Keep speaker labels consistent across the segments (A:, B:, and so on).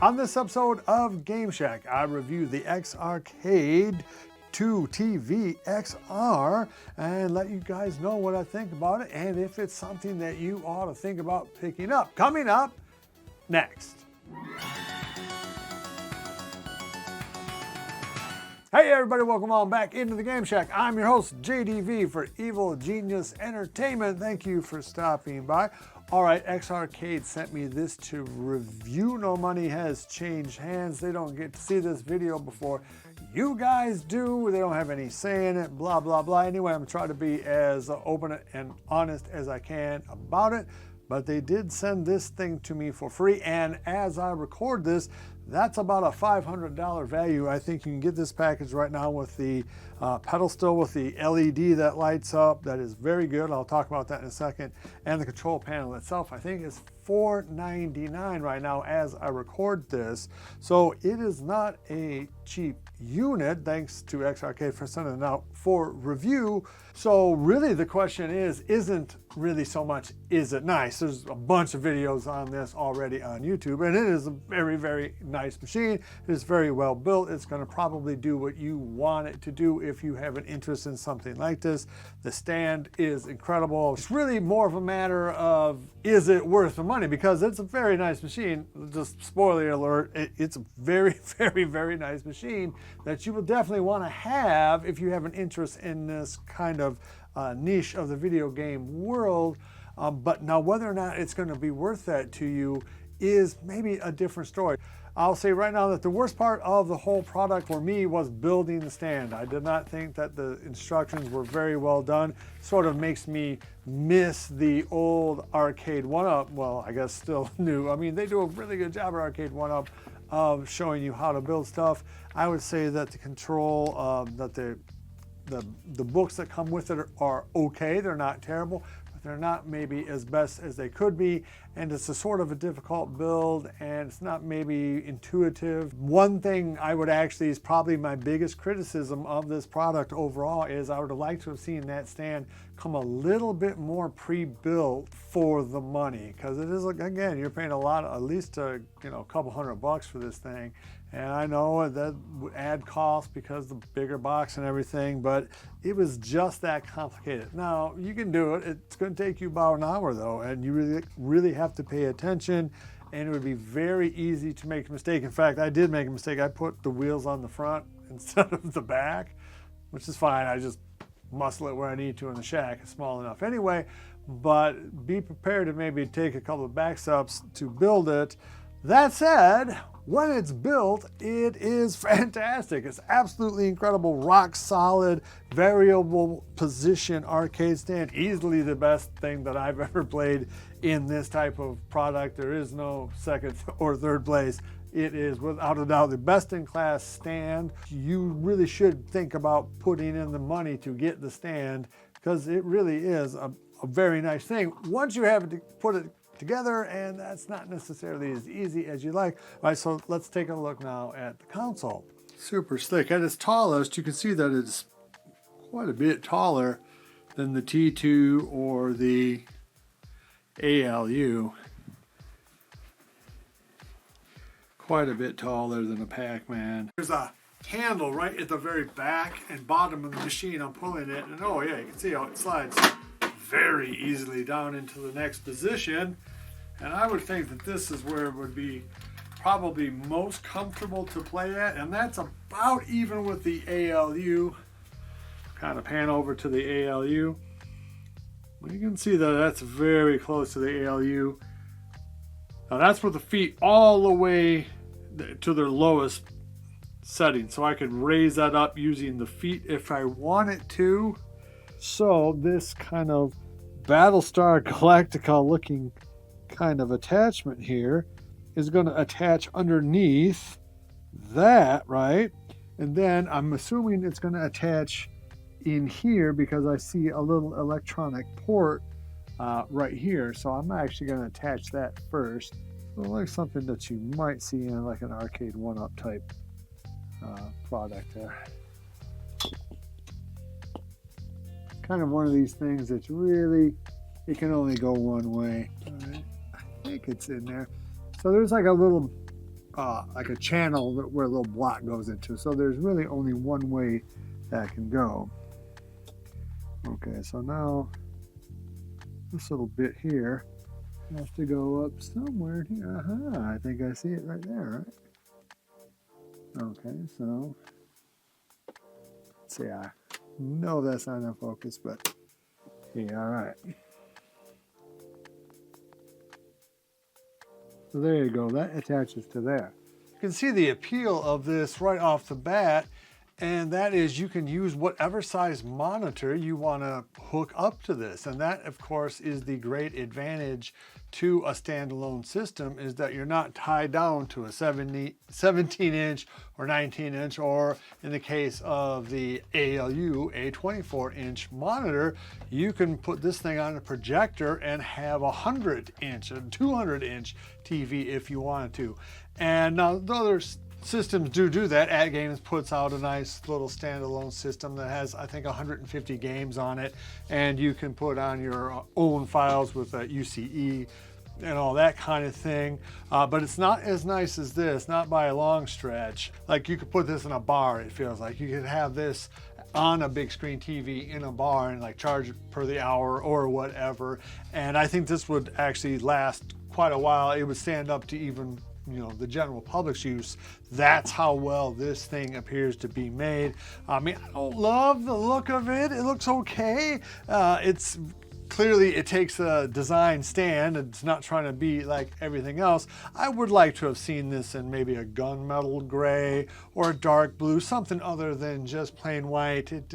A: On this episode of Game Shack, I review the X-Arcade 2TV-XR and let you guys know what I think about it and if it's something that you ought to think about picking up. Coming up next. Hey everybody, welcome on back into the Game Shack. I'm your host, JDV for Evil Genius Entertainment. Thank you for stopping by. All right, X-Arcade sent me this to review. No money has changed hands. They don't get to see this video before you guys do. They don't have any say in it, blah, blah, blah. Anyway, I'm trying to be as open and honest as I can about it. But they did send this thing to me for free. And as I record this, that's about a $500 value. I think you can get this package right now with the pedal still with the LED that lights up. That is very good. I'll talk about that in a second. And the control panel itself, I think, is $499 right now as I record this. So it is not a cheap unit. Thanks to X-Arcade for sending it out for review. So really the question isn't really so much, is it nice? There's a bunch of videos on this already on YouTube, and it is a very, very nice machine. It is very well built. It's going to probably do what you want it to do if you have an interest in something like this. The stand is incredible. It's really more of a matter of, is it worth the money? Because it's a very nice machine. Just spoiler alert, it's a very, very, very nice machine that you will definitely want to have if you have an interest in this kind of niche of the video game world. But now whether or not it's going to be worth that to you is maybe a different story. I'll say right now that the worst part of the whole product for me was building the stand. I did not think that the instructions were very well done. Sort of makes me miss the old Arcade 1-Up. Well, I guess still new. I mean, they do a really good job at Arcade 1-Up of showing you how to build stuff. I would say that the control, that the books that come with it are okay. They're not terrible, but they're not maybe as best as they could be. And it's a sort of a difficult build, and it's not maybe intuitive. One thing I would actually is probably my biggest criticism of this product overall is I would have liked to have seen that stand come a little bit more pre-built for the money, because it is, again, you're paying a lot, at least a couple $100 for this thing. And I know that would add cost because the bigger box and everything, but it was just that complicated. Now, you can do it. It's going to take you about an hour though, and you really have to pay attention, and it would be very easy to make a mistake. In fact, I did make a mistake. I put the wheels on the front instead of the back, which is fine. I just muscle it where I need to in the shack. It's small enough anyway, but be prepared to maybe take a couple of back steps to build it. That said, when it's built, it is fantastic. It's absolutely incredible, rock solid, variable position arcade stand. Easily the best thing that I've ever played in this type of product. There is no second or third place. It is without a doubt the best in class stand. You really should think about putting in the money to get the stand, because it really is a very nice thing once you have to put it together, and that's not necessarily as easy as you like. All right, so let's take a look now at the console. Super slick. At its tallest, you can see that it's quite a bit taller than the T2 or the ALU. Quite a bit taller than a Pac-Man. There's a handle right at the very back and bottom of the machine. I'm pulling it, and oh yeah, you can see how it slides very easily down into the next position. And I would think that this is where it would be probably most comfortable to play at, and that's about even with the ALU. Kind of pan over to the ALU. You can see that that's very close to the ALU. Now that's with the feet all the way to their lowest setting, so I could raise that up using the feet if I wanted to. So this kind of Battlestar Galactica looking kind of attachment here is going to attach underneath that, right? And then I'm assuming it's going to attach in here because I see a little electronic port right here. So I'm actually going to attach that first. So like something that you might see in like an Arcade 1-Up type product there. Kind of one of these things that's really, it can only go one way. All right. I think it's in there. So there's like a little like a channel where a little block goes into. So there's really only one way that can go. Okay, so now this little bit here has to go up somewhere here. I think I see it right there, right? Okay, so let's see, I know that's not in focus, but yeah, all right. So there you go, that attaches to there. You can see the appeal of this right off the bat, and that is you can use whatever size monitor you want to hook up to this. And that, of course, is the great advantage to a standalone system, is that you're not tied down to a 17-inch or 19-inch, or in the case of the ALU, a 24-inch monitor. You can put this thing on a projector and have a 100-inch, a 200-inch TV if you wanted to. And now the other systems do that. AtGames puts out a nice little standalone system that has, I think, 150 games on it, and you can put on your own files with a UCE and all that kind of thing. But it's not as nice as this, not by a long stretch. Like, you could put this in a bar, it feels like. You could have this on a big screen TV in a bar and like charge it per the hour or whatever. And I think this would actually last quite a while. It would stand up to even, you know, the general public's use. That's how well this thing appears to be made. I mean, I don't love the look of it. It looks okay. It's clearly, it takes a design stand. It's not trying to be like everything else. I would like to have seen this in maybe a gunmetal gray or a dark blue, something other than just plain white. It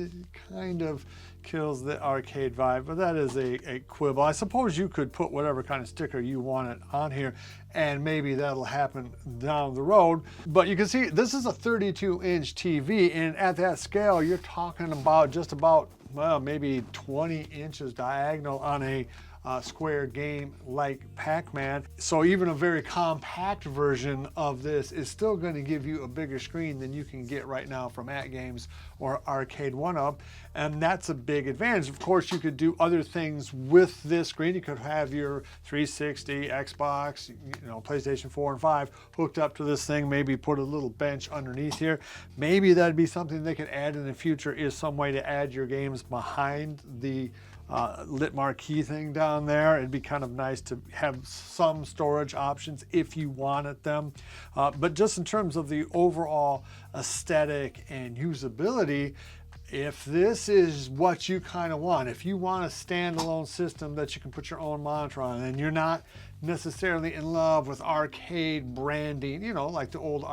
A: kind of kills the arcade vibe, but that is a quibble. I suppose you could put whatever kind of sticker you wanted on here, and maybe that'll happen down the road. But you can see this is a 32-inch TV, and at that scale, you're talking about just about, well, maybe 20 inches diagonal on a square game like Pac-Man. So even a very compact version of this is still going to give you a bigger screen than you can get right now from AtGames or Arcade 1-Up, and that's a big advantage. Of course, you could do other things with this screen. You could have your 360, Xbox, you know, PlayStation 4 and 5 hooked up to this thing, maybe put a little bench underneath here. Maybe that'd be something they could add in the future, is some way to add your games behind the lit marquee thing down there. It'd be kind of nice to have some storage options if you wanted them. But just in terms of the overall aesthetic and usability, if this is what you kind of want, if you want a standalone system that you can put your own monitor on, and you're not necessarily in love with arcade branding, you know, like the old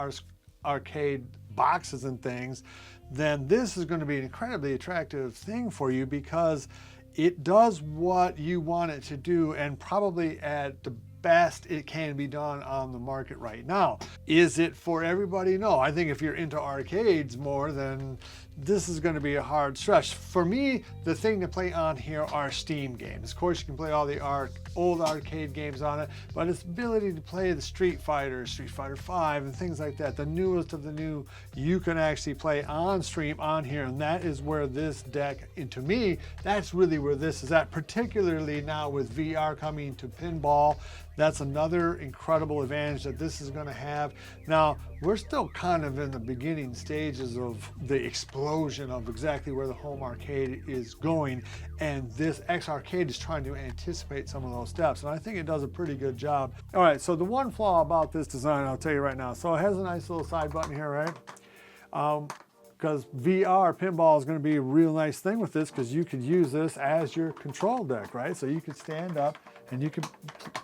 A: arcade boxes and things, then this is going to be an incredibly attractive thing for you, because it does what you want it to do, and probably at the best it can be done on the market right now. Is it for everybody? No. I think if you're into arcades more, then this is going to be a hard stretch. For me, the thing to play on here are Steam games. Of course, you can play all the old arcade games on it, but its ability to play the Street Fighter 5, and things like that, the newest of the new, you can actually play on stream on here, and that is where this deck, and to me, that's really where this is at, particularly now with VR coming to pinball. That's another incredible advantage that this is going to have. Now, we're still kind of in the beginning stages of the explosion of exactly where the home arcade is going, and this X Arcade is trying to anticipate some of those steps, and I think it does a pretty good job. All right, so the one flaw about this design, I'll tell you right now. So it has a nice little side button here, right? Because VR pinball is going to be a real nice thing with this, because you could use this as your control deck, right? So you could stand up and you could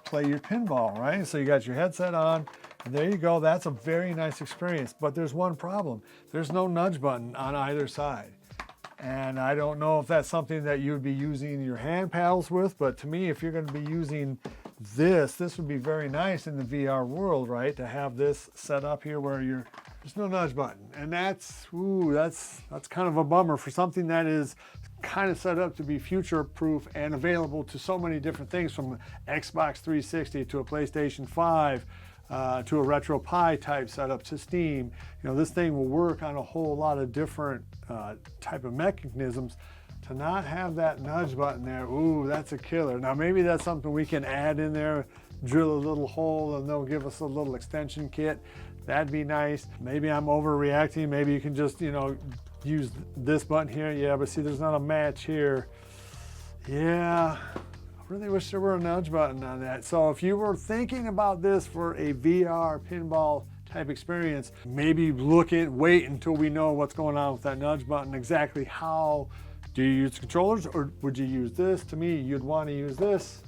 A: play your pinball, right? So you got your headset on, and there you go. That's a very nice experience. But there's one problem. There's no nudge button on either side. And I don't know if that's something that you would be using your hand paddles with, but to me, if you're going to be using this would be very nice in the VR world, right? To have this set up here where there's no nudge button. And that's kind of a bummer for something that is kind of set up to be future proof and available to so many different things, from Xbox 360 to a PlayStation 5 to a Retro Pi type setup to Steam. You know, this thing will work on a whole lot of different type of mechanisms. To not have that nudge button there, ooh, that's a killer. Now maybe that's something we can add in there drill a little hole and they'll give us a little extension kit. That'd be nice. Maybe I'm overreacting. Maybe you can just, use this button here. Yeah, but see, there's not a match here. Yeah, I really wish there were a nudge button on that. So if you were thinking about this for a VR pinball type experience, maybe wait until we know what's going on with that nudge button. Exactly how do you use controllers, or would you use this? To me, you'd want to use this,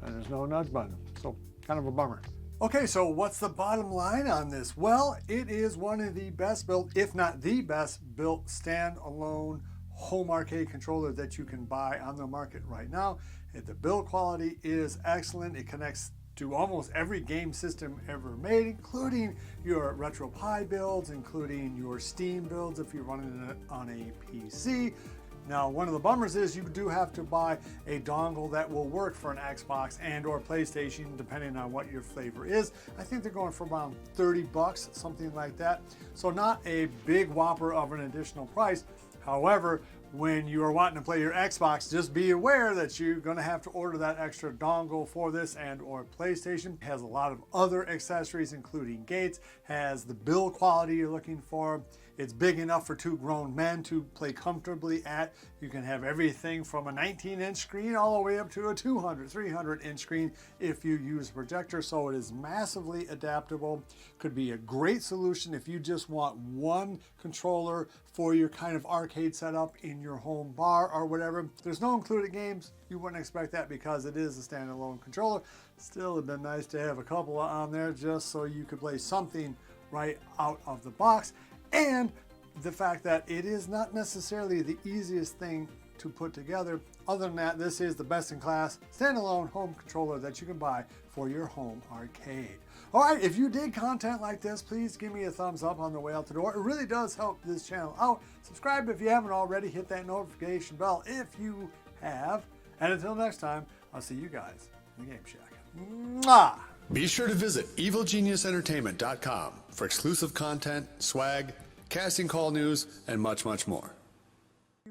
A: and there's no nudge button. So kind of a bummer. Okay, so what's the bottom line on this? Well, it is one of the best built, if not the best built standalone home arcade controller that you can buy on the market right now. The build quality is excellent. It connects to almost every game system ever made, including your RetroPie builds, including your Steam builds if you're running it on a PC. Now, one of the bummers is you do have to buy a dongle that will work for an Xbox and or PlayStation, depending on what your flavor is. I think they're going for around 30 bucks, something like that. So not a big whopper of an additional price. However, when you are wanting to play your Xbox, just be aware that you're going to have to order that extra dongle for this and or PlayStation. It has a lot of other accessories, including gates, has the build quality you're looking for. It's big enough for two grown men to play comfortably at. You can have everything from a 19-inch screen all the way up to a 200, 300-inch screen if you use a projector. So it is massively adaptable. Could be a great solution if you just want one controller for your kind of arcade setup in your home bar or whatever. There's no included games. You wouldn't expect that because it is a standalone controller. Still, it'd been nice to have a couple on there just so you could play something right out of the box. And the fact that it is not necessarily the easiest thing to put together. Other than that, this is the best in class standalone home controller that you can buy for your home arcade. All right, if you dig content like this, please give me a thumbs up on the way out the door. It really does help this channel out. Subscribe if you haven't already. Hit that notification bell if you have. And until next time, I'll see you guys in the Game Shack. Mwah!
B: Be sure to visit evilgeniusentertainment.com for exclusive content, swag, casting call news, and much, much more.